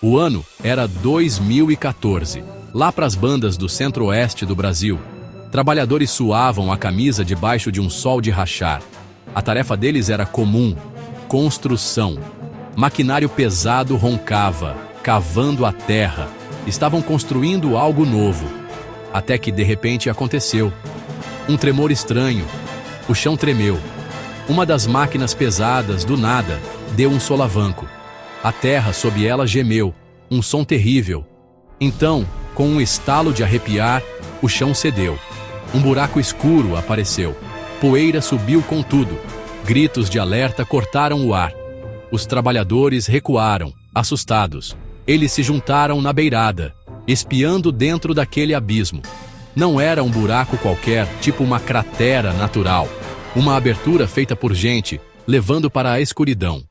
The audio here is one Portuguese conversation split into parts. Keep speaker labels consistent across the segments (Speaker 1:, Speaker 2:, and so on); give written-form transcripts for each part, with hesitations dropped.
Speaker 1: O ano era 2014. Lá para as bandas do centro-oeste do Brasil, trabalhadores suavam a camisa debaixo de um sol de rachar. A tarefa deles era comum: construção. Maquinário pesado roncava, cavando a terra. Estavam construindo algo novo. Até que de repente aconteceu. Um tremor estranho. O chão tremeu. Uma das máquinas pesadas, do nada, deu um solavanco. A terra sob ela gemeu, um som terrível. Então, com um estalo de arrepiar, o chão cedeu. Um buraco escuro apareceu. Poeira subiu com tudo. Gritos de alerta cortaram o ar. Os trabalhadores recuaram, assustados. Eles se juntaram na beirada, espiando dentro daquele abismo. Não era um buraco qualquer, tipo uma cratera natural. Uma abertura feita por gente, levando para a escuridão.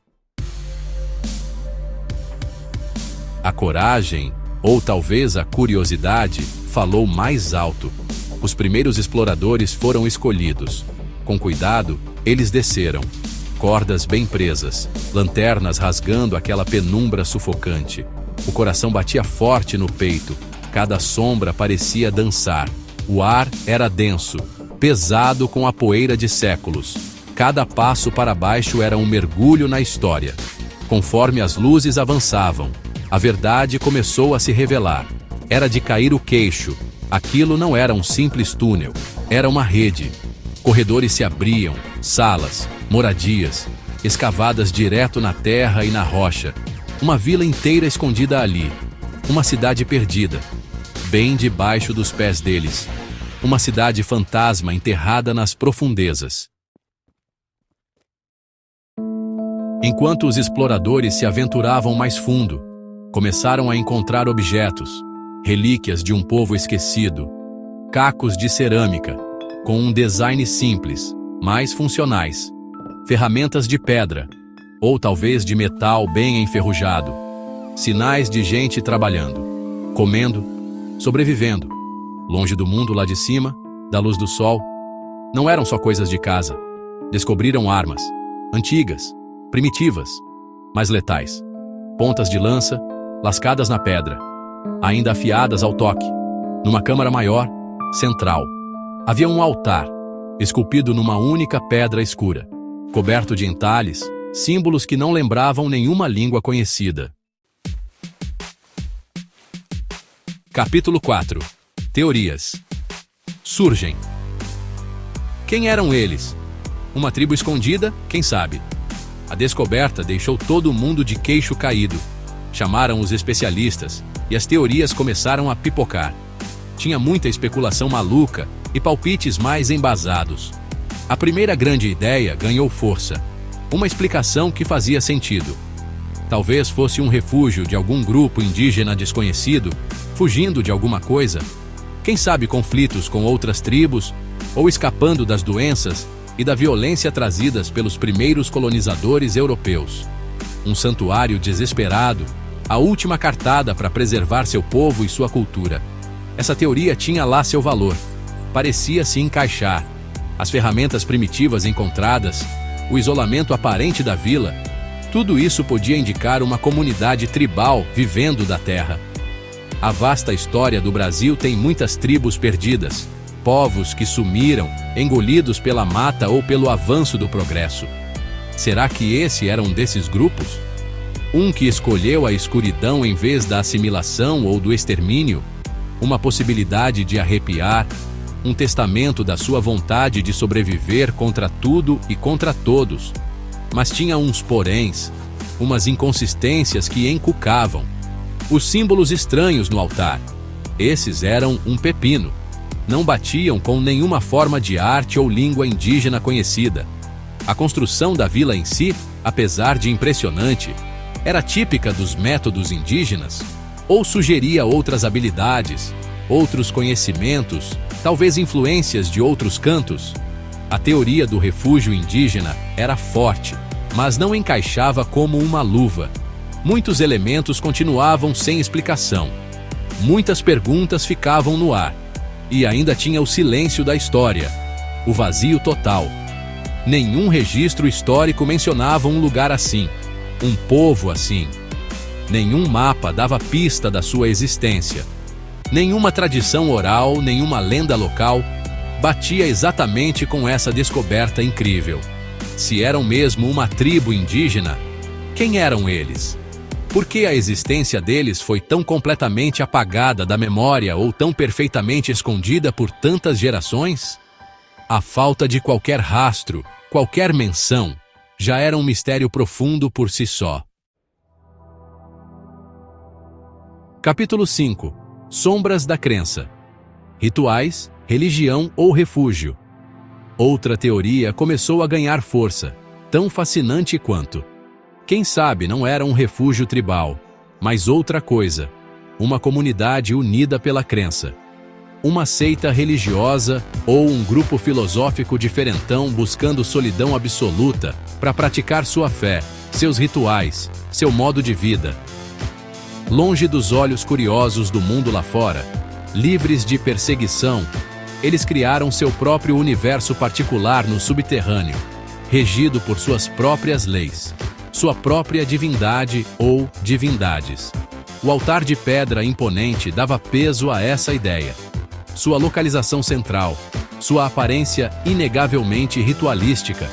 Speaker 1: A coragem, ou talvez a curiosidade, falou mais alto. Os primeiros exploradores foram escolhidos. Com cuidado, eles desceram. Cordas bem presas, lanternas rasgando aquela penumbra sufocante. O coração batia forte no peito. Cada sombra parecia dançar. O ar era denso, pesado com a poeira de séculos. Cada passo para baixo era um mergulho na história. Conforme as luzes avançavam, a verdade começou a se revelar. Era de cair o queixo. Aquilo não era um simples túnel, era uma rede. Corredores se abriam, salas, moradias, escavadas direto na terra e na rocha. Uma vila inteira escondida ali. Uma cidade perdida, bem debaixo dos pés deles. Uma cidade fantasma enterrada nas profundezas. Enquanto os exploradores se aventuravam mais fundo, começaram a encontrar objetos, relíquias de um povo esquecido, cacos de cerâmica, com um design simples, mas funcionais, ferramentas de pedra, ou talvez de metal bem enferrujado, sinais de gente trabalhando, comendo, sobrevivendo, longe do mundo lá de cima, da luz do sol. Não eram só coisas de casa. Descobriram armas, antigas, primitivas, mas letais. Pontas de lança, lascadas na pedra, ainda afiadas ao toque. Numa câmara maior, central, havia um altar, esculpido numa única pedra escura, coberto de entalhes, símbolos que não lembravam nenhuma língua conhecida. Capítulo 4. Teorias. Surgem. Quem eram eles? Uma tribo escondida? Quem sabe? A descoberta deixou todo mundo de queixo caído. Chamaram os especialistas, e as teorias começaram a pipocar. Tinha muita especulação maluca e palpites mais embasados. A primeira grande ideia ganhou força. Uma explicação que fazia sentido. Talvez fosse um refúgio de algum grupo indígena desconhecido, fugindo de alguma coisa. Quem sabe conflitos com outras tribos, ou escapando das doenças e da violência trazidas pelos primeiros colonizadores europeus. Um santuário desesperado, a última cartada para preservar seu povo e sua cultura. Essa teoria tinha lá seu valor. Parecia se encaixar. As ferramentas primitivas encontradas, o isolamento aparente da vila, tudo isso podia indicar uma comunidade tribal vivendo da terra. A vasta história do Brasil tem muitas tribos perdidas, povos que sumiram, engolidos pela mata ou pelo avanço do progresso. Será que esse era um desses grupos? Um que escolheu a escuridão em vez da assimilação ou do extermínio? Uma possibilidade de arrepiar, um testamento da sua vontade de sobreviver contra tudo e contra todos. Mas tinha uns poréns, umas inconsistências que encucavam. Os símbolos estranhos no altar. Esses eram um pepino. Não batiam com nenhuma forma de arte ou língua indígena conhecida. A construção da vila em si, apesar de impressionante, era típica dos métodos indígenas? Ou sugeria outras habilidades, outros conhecimentos, talvez influências de outros cantos? A teoria do refúgio indígena era forte, mas não encaixava como uma luva. Muitos elementos continuavam sem explicação. Muitas perguntas ficavam no ar. E ainda tinha o silêncio da história, o vazio total. Nenhum registro histórico mencionava um lugar assim, um povo assim. Nenhum mapa dava pista da sua existência. Nenhuma tradição oral, nenhuma lenda local batia exatamente com essa descoberta incrível. Se eram mesmo uma tribo indígena, quem eram eles? Por que a existência deles foi tão completamente apagada da memória ou tão perfeitamente escondida por tantas gerações? A falta de qualquer rastro, qualquer menção, já era um mistério profundo por si só. Capítulo 5. Sombras da crença. Rituais, religião ou refúgio. Outra teoria começou a ganhar força, tão fascinante quanto. Quem sabe não era um refúgio tribal, mas outra coisa, uma comunidade unida pela crença. Uma seita religiosa ou um grupo filosófico diferentão buscando solidão absoluta para praticar sua fé, seus rituais, seu modo de vida. Longe dos olhos curiosos do mundo lá fora, livres de perseguição, eles criaram seu próprio universo particular no subterrâneo, regido por suas próprias leis, sua própria divindade ou divindades. O altar de pedra imponente dava peso a essa ideia. Sua localização central, sua aparência inegavelmente ritualística,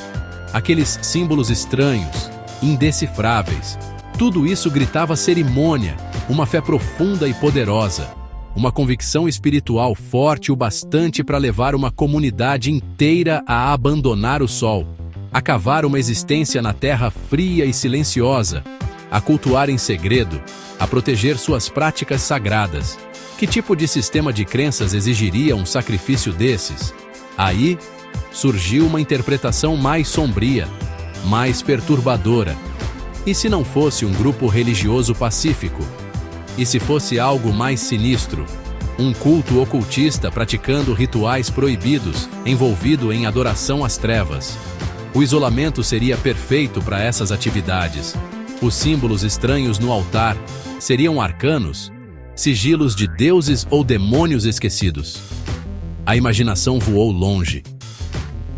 Speaker 1: aqueles símbolos estranhos, indecifráveis, tudo isso gritava cerimônia, uma fé profunda e poderosa, uma convicção espiritual forte o bastante para levar uma comunidade inteira a abandonar o sol, a cavar uma existência na terra fria e silenciosa, a cultuar em segredo, a proteger suas práticas sagradas. Que tipo de sistema de crenças exigiria um sacrifício desses? Aí surgiu uma interpretação mais sombria, mais perturbadora. E se não fosse um grupo religioso pacífico? E se fosse algo mais sinistro? Um culto ocultista praticando rituais proibidos, envolvido em adoração às trevas. O isolamento seria perfeito para essas atividades. Os símbolos estranhos no altar seriam arcanos, sigilos de deuses ou demônios esquecidos. A imaginação voou longe.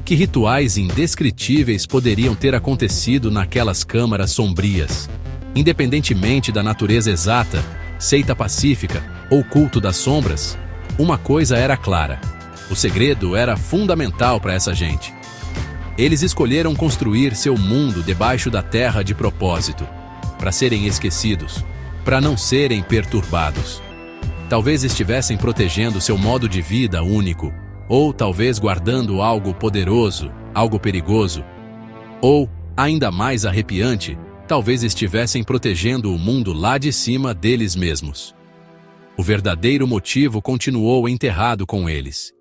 Speaker 1: Que rituais indescritíveis poderiam ter acontecido naquelas câmaras sombrias? Independentemente da natureza exata, seita pacífica ou culto das sombras, uma coisa era clara: o segredo era fundamental para essa gente. Eles escolheram construir seu mundo debaixo da terra de propósito, para serem esquecidos, para não serem perturbados. Talvez estivessem protegendo seu modo de vida único, ou talvez guardando algo poderoso, algo perigoso. Ou, ainda mais arrepiante, talvez estivessem protegendo o mundo lá de cima deles mesmos. O verdadeiro motivo continuou enterrado com eles.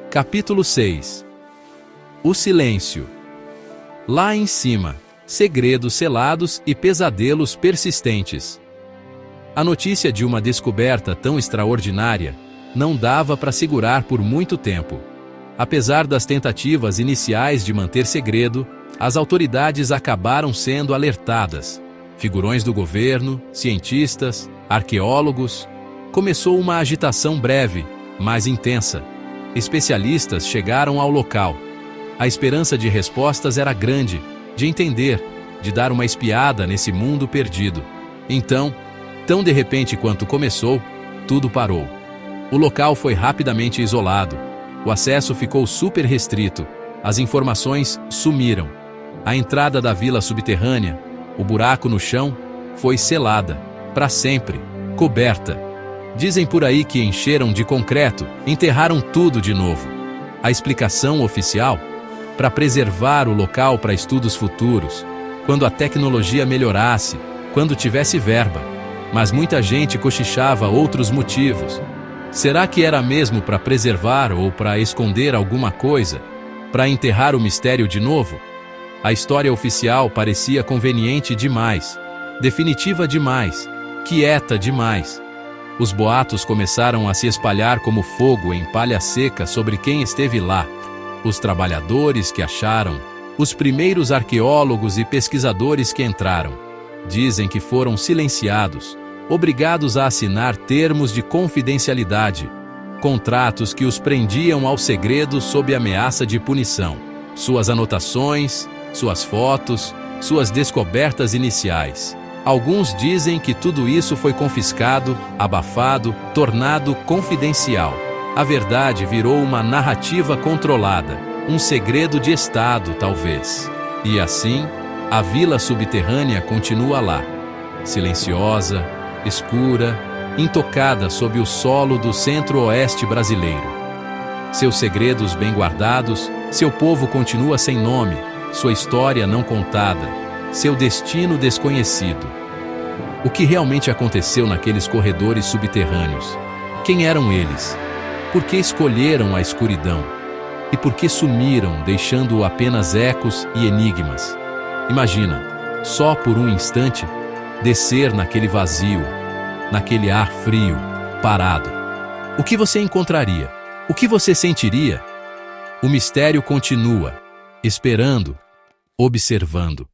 Speaker 1: Capítulo 6. O silêncio. Lá em cima, segredos selados e pesadelos persistentes. A notícia de uma descoberta tão extraordinária não dava para segurar por muito tempo. Apesar das tentativas iniciais de manter segredo, as autoridades acabaram sendo alertadas. Figurões do governo, cientistas, arqueólogos. Começou uma agitação breve, mas intensa. Especialistas chegaram ao local. A esperança de respostas era grande, de entender, de dar uma espiada nesse mundo perdido. Então, tão de repente quanto começou, tudo parou. O local foi rapidamente isolado. O acesso ficou super restrito. As informações sumiram. A entrada da vila subterrânea, o buraco no chão, foi selada, para sempre, coberta. Dizem por aí que encheram de concreto, enterraram tudo de novo. A explicação oficial? Para preservar o local para estudos futuros, quando a tecnologia melhorasse, quando tivesse verba. Mas muita gente cochichava outros motivos. Será que era mesmo para preservar ou para esconder alguma coisa? Para enterrar o mistério de novo? A história oficial parecia conveniente demais, definitiva demais, quieta demais. Os boatos começaram a se espalhar como fogo em palha seca sobre quem esteve lá. Os trabalhadores que acharam, os primeiros arqueólogos e pesquisadores que entraram. Dizem que foram silenciados, obrigados a assinar termos de confidencialidade, contratos que os prendiam ao segredo sob ameaça de punição. Suas anotações, suas fotos, suas descobertas iniciais. Alguns dizem que tudo isso foi confiscado, abafado, tornado confidencial. A verdade virou uma narrativa controlada, um segredo de Estado, talvez. E assim, a vila subterrânea continua lá, silenciosa, escura, intocada sob o solo do centro-oeste brasileiro. Seus segredos bem guardados, seu povo continua sem nome, sua história não contada, seu destino desconhecido. O que realmente aconteceu naqueles corredores subterrâneos? Quem eram eles? Por que escolheram a escuridão? E por que sumiram, deixando apenas ecos e enigmas? Imagina, só por um instante, descer naquele vazio, naquele ar frio, parado. O que você encontraria? O que você sentiria? O mistério continua, esperando, observando.